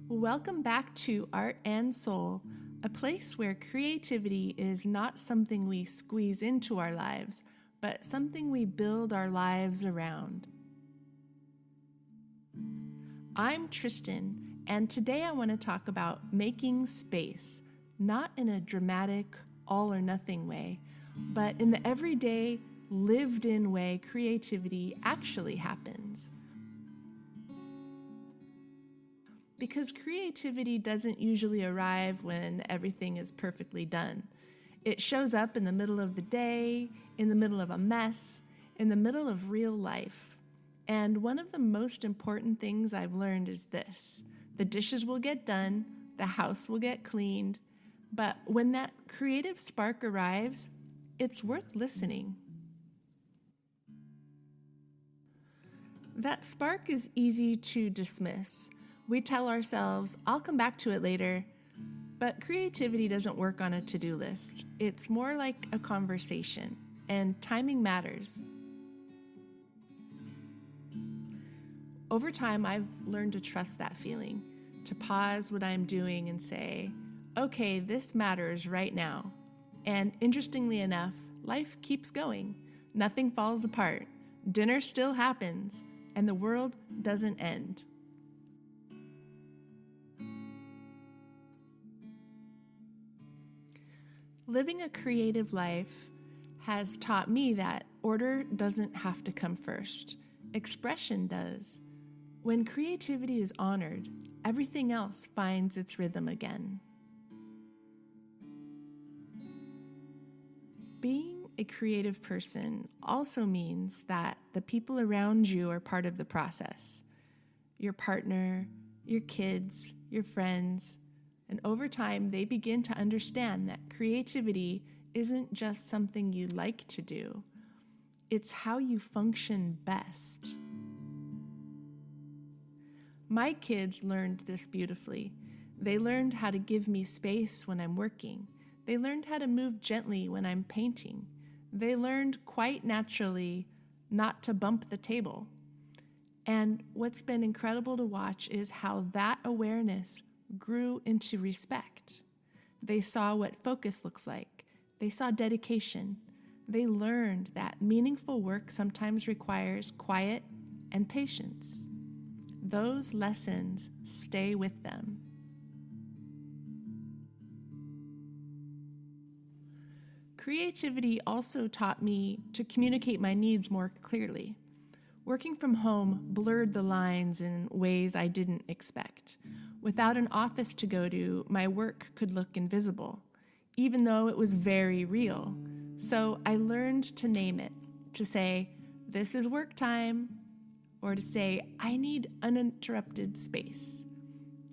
Welcome back to Art and Soul, a place where creativity is not something we squeeze into our lives, but something we build our lives around. I'm Tristan, and today I want to talk about making space, not in a dramatic, all or nothing way, but in the everyday, lived in way creativity actually happens. Because creativity doesn't usually arrive when everything is perfectly done. It shows up in the middle of the day, in the middle of a mess, in the middle of real life. And one of the most important things I've learned is this: the dishes will get done, the house will get cleaned, but when that creative spark arrives, it's worth listening. That spark is easy to dismiss. We tell ourselves, I'll come back to it later. But creativity doesn't work on a to-do list. It's more like a conversation, and timing matters. Over time, I've learned to trust that feeling, to pause what I'm doing and say, okay, this matters right now. And interestingly enough, life keeps going. Nothing falls apart. Dinner still happens, and the world doesn't end. Living a creative life has taught me that order doesn't have to come first. Expression does. When creativity is honored, everything else finds its rhythm again. Being a creative person also means that the people around you are part of the process. Your partner, your kids, your friends. And over time, they begin to understand that creativity isn't just something you like to do. It's how you function best. My kids learned this beautifully. They learned how to give me space when I'm working. They learned how to move gently when I'm painting. They learned quite naturally not to bump the table. And what's been incredible to watch is how that awareness grew into respect. They saw what focus looks like. They saw dedication. They learned that meaningful work sometimes requires quiet and patience. Those lessons stay with them. Creativity also taught me to communicate my needs more clearly. Working from home blurred the lines in ways I didn't expect. Without an office to go to, my work could look invisible, even though it was very real. So I learned to name it, to say, this is work time, or to say, I need uninterrupted space,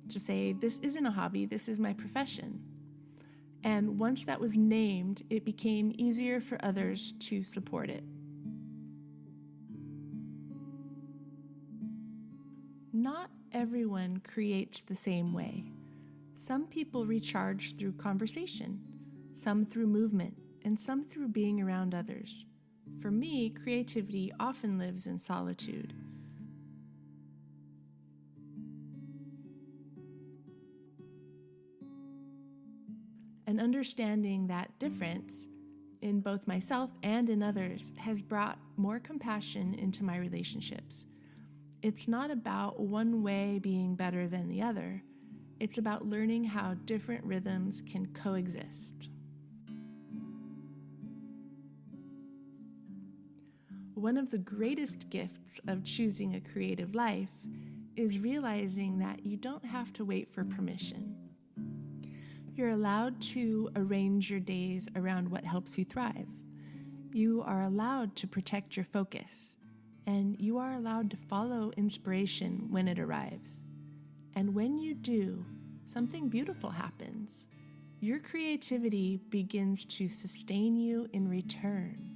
to say, this isn't a hobby, this is my profession. And once that was named, it became easier for others to support it. Not everyone creates the same way. Some people recharge through conversation, some through movement, and some through being around others. For me, creativity often lives in solitude. And understanding that difference in both myself and in others has brought more compassion into my relationships. It's not about one way being better than the other. It's about learning how different rhythms can coexist. One of the greatest gifts of choosing a creative life is realizing that you don't have to wait for permission. You're allowed to arrange your days around what helps you thrive. You are allowed to protect your focus. And you are allowed to follow inspiration when it arrives. And when you do, something beautiful happens. Your creativity begins to sustain you in return.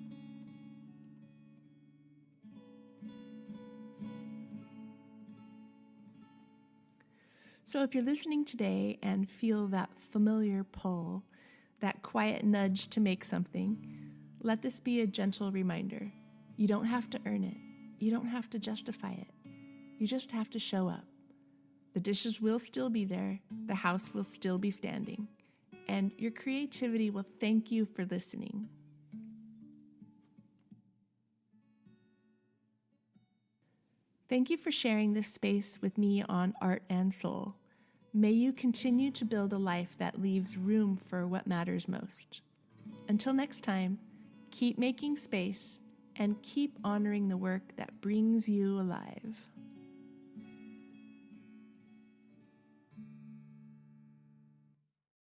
So if you're listening today and feel that familiar pull, that quiet nudge to make something, let this be a gentle reminder. You don't have to earn it. You don't have to justify it. You just have to show up. The dishes will still be there, the house will still be standing, and your creativity will thank you for listening. Thank you for sharing this space with me on Art and Soul. May you continue to build a life that leaves room for what matters most. Until next time, keep making space and keep honoring the work that brings you alive.